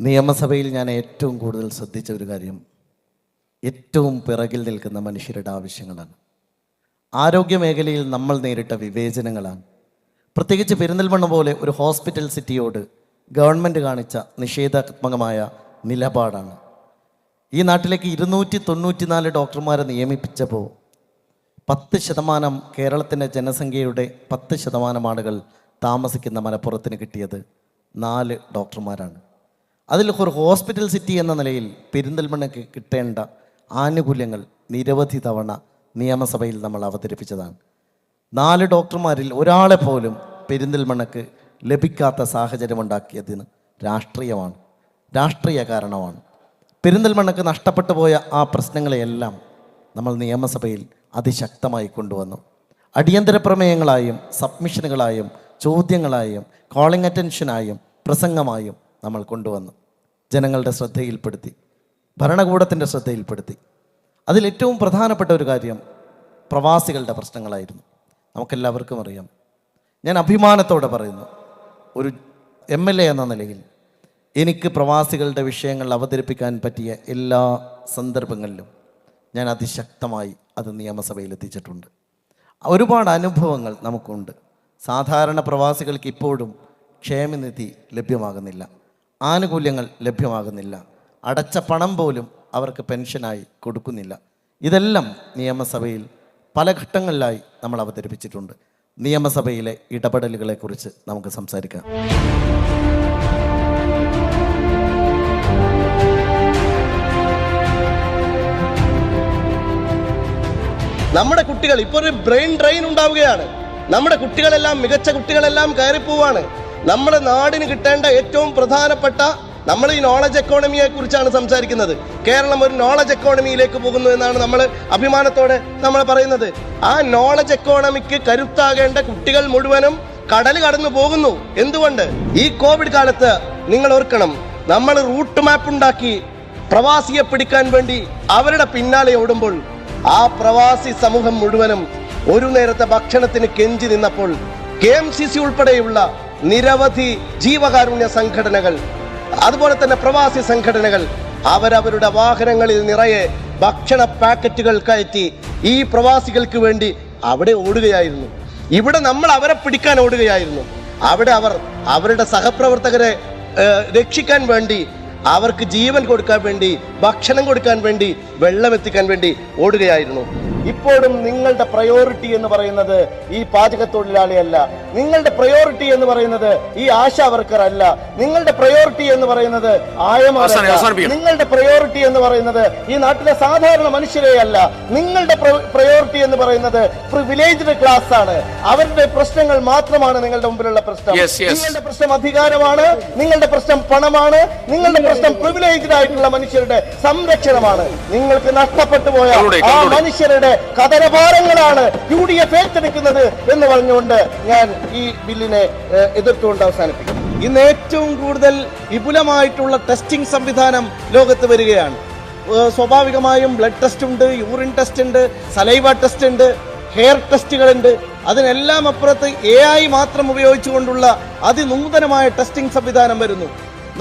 നിയമസഭയിൽ ഞാൻ ഏറ്റവും കൂടുതൽ ശ്രദ്ധിച്ച ഒരു കാര്യം ഏറ്റവും പിറകിൽ നിൽക്കുന്ന മനുഷ്യരുടെ ആവശ്യങ്ങളാണ്. ആരോഗ്യ മേഖലയിൽ നമ്മൾ നേരിട്ട വിവേചനങ്ങളാണ്. പ്രത്യേകിച്ച് പെരിന്തൽമണ്ണ പോലെ ഒരു ഹോസ്പിറ്റൽ സിറ്റിയോട് ഗവൺമെൻറ് കാണിച്ച നിഷേധാത്മകമായ നിലപാടാണ്. ഈ നാട്ടിലേക്ക് 294 ഡോക്ടർമാരെ നിയമിപ്പിച്ചപ്പോൾ 10% കേരളത്തിൻ്റെ ജനസംഖ്യയുടെ 10% ആളുകൾ താമസിക്കുന്ന മലപ്പുറത്തിന് കിട്ടിയത് 4 ഡോക്ടർമാരാണ്. അതിൽ ഒരു ഹോസ്പിറ്റൽ സിറ്റി എന്ന നിലയിൽ പെരിന്തൽമണ്ണയ്ക്ക് കിട്ടേണ്ട ആനുകൂല്യങ്ങൾ നിരവധി തവണ നിയമസഭയിൽ നമ്മൾ അവതരിപ്പിച്ചതാണ്. 4 ഡോക്ടർമാരിൽ ഒരാളെ പോലും പെരിന്തൽമണ്ണയ്ക്ക് ലഭിക്കാത്ത സാഹചര്യമുണ്ടാക്കിയതിന് രാഷ്ട്രീയമാണ്, രാഷ്ട്രീയ കാരണമാണ്. പെരിന്തൽമണ്ണയ്ക്ക് നഷ്ടപ്പെട്ടു പോയ ആ പ്രശ്നങ്ങളെയെല്ലാം നമ്മൾ നിയമസഭയിൽ അതിശക്തമായി കൊണ്ടുവന്നു. അടിയന്തര പ്രമേയങ്ങളായും സബ്മിഷനുകളായും ചോദ്യങ്ങളായും കോളിംഗ് അറ്റൻഷനായും പ്രസംഗമായും നമ്മൾ കൊണ്ടുവന്നു. ജനങ്ങളുടെ ശ്രദ്ധയിൽപ്പെടുത്തി, ഭരണകൂടത്തിൻ്റെ ശ്രദ്ധയിൽപ്പെടുത്തി. അതിലേറ്റവും പ്രധാനപ്പെട്ട ഒരു കാര്യം പ്രവാസികളുടെ പ്രശ്നങ്ങളായിരുന്നു. നമുക്കെല്ലാവർക്കും അറിയാം. ഞാൻ അഭിമാനത്തോടെ പറയുന്നു, ഒരു MLA എന്ന നിലയിൽ എനിക്ക് പ്രവാസികളുടെ വിഷയങ്ങൾ അവതരിപ്പിക്കാൻ പറ്റിയ എല്ലാ സന്ദർഭങ്ങളിലും ഞാൻ അതിശക്തമായി അത് നിയമസഭയിൽ എത്തിച്ചിട്ടുണ്ട്. ഒരുപാട് അനുഭവങ്ങൾ നമുക്കുണ്ട്. സാധാരണ പ്രവാസികൾക്ക് ഇപ്പോഴും ക്ഷേമനിധി ലഭ്യമാകുന്നില്ല, ആനുകൂല്യങ്ങൾ ലഭ്യമാകുന്നില്ല, അടച്ച പണം പോലും അവർക്ക് പെൻഷനായി കൊടുക്കുന്നില്ല. ഇതെല്ലാം നിയമസഭയിൽ പല ഘട്ടങ്ങളിലായി നമ്മൾ അവതരിപ്പിച്ചിട്ടുണ്ട്. നിയമസഭയിലെ ഇടപെടലുകളെക്കുറിച്ച് നമുക്ക് സംസാരിക്കാം. നമ്മുടെ കുട്ടികൾ ഇപ്പോൾ ഒരു ബ്രെയിൻ ഡ്രെയിൻ ഉണ്ടാവുകയാണ്. നമ്മുടെ കുട്ടികളെല്ലാം, മികച്ച കുട്ടികളെല്ലാം കയറിപ്പോവാണ്. നമ്മുടെ നാടിന് കിട്ടേണ്ട ഏറ്റവും പ്രധാനപ്പെട്ട, നമ്മൾ ഈ നോളജ് എക്കോണമിയെ കുറിച്ചാണ് സംസാരിക്കുന്നത്. കേരളം ഒരു നോളജ് എക്കോണമിയിലേക്ക് പോകുന്നു എന്നാണ് നമ്മൾ അഭിമാനത്തോടെ നമ്മൾ പറയുന്നത്. ആ നോളജ് എക്കോണമിക്ക് കരുത്താകേണ്ട കുട്ടികൾ മുഴുവനും കടൽ കടന്നു പോകുന്നു. എന്തുകൊണ്ട്? ഈ കോവിഡ് കാലത്ത് നിങ്ങൾ ഓർക്കണം, നമ്മൾ റൂട്ട് മാപ്പ് ഉണ്ടാക്കി പ്രവാസിയെ പിടിക്കാൻ വേണ്ടി അവരുടെ പിന്നാലെ ഓടുമ്പോൾ ആ പ്രവാസി സമൂഹം മുഴുവനും ഒരു നേരത്തെ ഭക്ഷണത്തിന് കെഞ്ചി നിന്നപ്പോൾ KMCC ഉൾപ്പെടെയുള്ള നിരവധി ജീവകാരുണ്യ സംഘടനകൾ, അതുപോലെ തന്നെ പ്രവാസി സംഘടനകൾ അവരവരുടെ വാഹനങ്ങളിൽ നിറയെ ഭക്ഷണ പാക്കറ്റുകൾ കയറ്റി ഈ പ്രവാസികൾക്ക് വേണ്ടി അവിടെ ഓടുകയായിരുന്നു. ഇവിടെ നമ്മൾ അവരെ പിടിക്കാൻ ഓടുകയായിരുന്നു. അവിടെ അവർ അവരുടെ സഹപ്രവർത്തകരെ രക്ഷിക്കാൻ വേണ്ടി, അവർക്ക് ജീവൻ കൊടുക്കാൻ വേണ്ടി, ഭക്ഷണം കൊടുക്കാൻ വേണ്ടി, വെള്ളം എത്തിക്കാൻ വേണ്ടി ഓടുകയായിരുന്നു. ഇപ്പോഴും നിങ്ങളുടെ പ്രയോറിറ്റി എന്ന് പറയുന്നത് ഈ പാചക തൊഴിലാളിയല്ല. നിങ്ങളുടെ പ്രയോറിറ്റി എന്ന് പറയുന്നത് ഈ ആശാ വർക്കർ അല്ല. നിങ്ങളുടെ പ്രയോറിറ്റി എന്ന് പറയുന്നത് ആയമാരല്ല. നിങ്ങളുടെ പ്രയോറിറ്റി എന്ന് പറയുന്നത് ഈ നാട്ടിലെ സാധാരണ മനുഷ്യരെ അല്ല. നിങ്ങളുടെ പ്രയോറിറ്റി എന്ന് പറയുന്നത് പ്രിവിലേജ്ഡ് ക്ലാസ് ആണ്. അവരുടെ പ്രശ്നങ്ങൾ മാത്രമാണ് നിങ്ങളുടെ മുമ്പിലുള്ള പ്രശ്നം. നിങ്ങളുടെ പ്രശ്നം അധികാരമാണ്, നിങ്ങളുടെ പ്രശ്നം പണമാണ്, നിങ്ങളുടെ പ്രശ്നം പ്രിവിലേജ്ഡ് ആയിട്ടുള്ള മനുഷ്യരുടെ സംരക്ഷണമാണ്. നിങ്ങൾക്ക് നഷ്ടപ്പെട്ടു പോയ ആ മനുഷ്യരുടെ കതരഭാരങ്ങളാണ് UDF ഏറ്റെടുക്കുന്നത് എന്ന് പറഞ്ഞുകൊണ്ട് ഞാൻ ഈ ബില്ലിനെ എതിർത്തുകൊണ്ട് അവസാനിപ്പിക്കും. ഇന്ന് ഏറ്റവും കൂടുതൽ വിപുലമായിട്ടുള്ള ടെസ്റ്റിംഗ് സംവിധാനം ലോകത്ത് വരികയാണ്. സ്വാഭാവികമായും ബ്ലഡ് ടെസ്റ്റ് ഉണ്ട്, യൂറിൻ ടെസ്റ്റ് ഉണ്ട്, സലൈവ ടെസ്റ്റ് ഉണ്ട്, ഹെയർ ടെസ്റ്റുകളുണ്ട്. അതിനെല്ലാം അപ്പുറത്ത് AI മാത്രം ഉപയോഗിച്ചുകൊണ്ടുള്ള അതിനൂതനമായ ടെസ്റ്റിംഗ് സംവിധാനം വരുന്നു.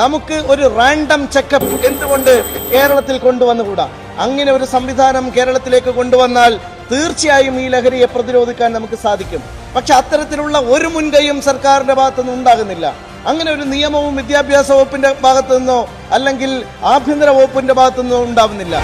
നമുക്ക് ഒരു റാൻഡം ചെക്കപ്പ് എന്തുകൊണ്ട് കേരളത്തിൽ കൊണ്ടുവന്നുകൂടാ? അങ്ങനെ ഒരു സംവിധാനം കേരളത്തിലേക്ക് കൊണ്ടുവന്നാൽ തീർച്ചയായും ഈ ലഹരിയെ പ്രതിരോധിക്കാൻ നമുക്ക് സാധിക്കും. പക്ഷെ അത്തരത്തിലുള്ള ഒരു മുൻകൈയും സർക്കാരിന്റെ ഭാഗത്തുനിന്ന് ഉണ്ടാകുന്നില്ല. അങ്ങനെ ഒരു നിയമവും വിദ്യാഭ്യാസ വകുപ്പിന്റെ ഭാഗത്തു നിന്നോ അല്ലെങ്കിൽ ആഭ്യന്തര വകുപ്പിന്റെ ഭാഗത്തു നിന്നോ ഉണ്ടാവുന്നില്ല.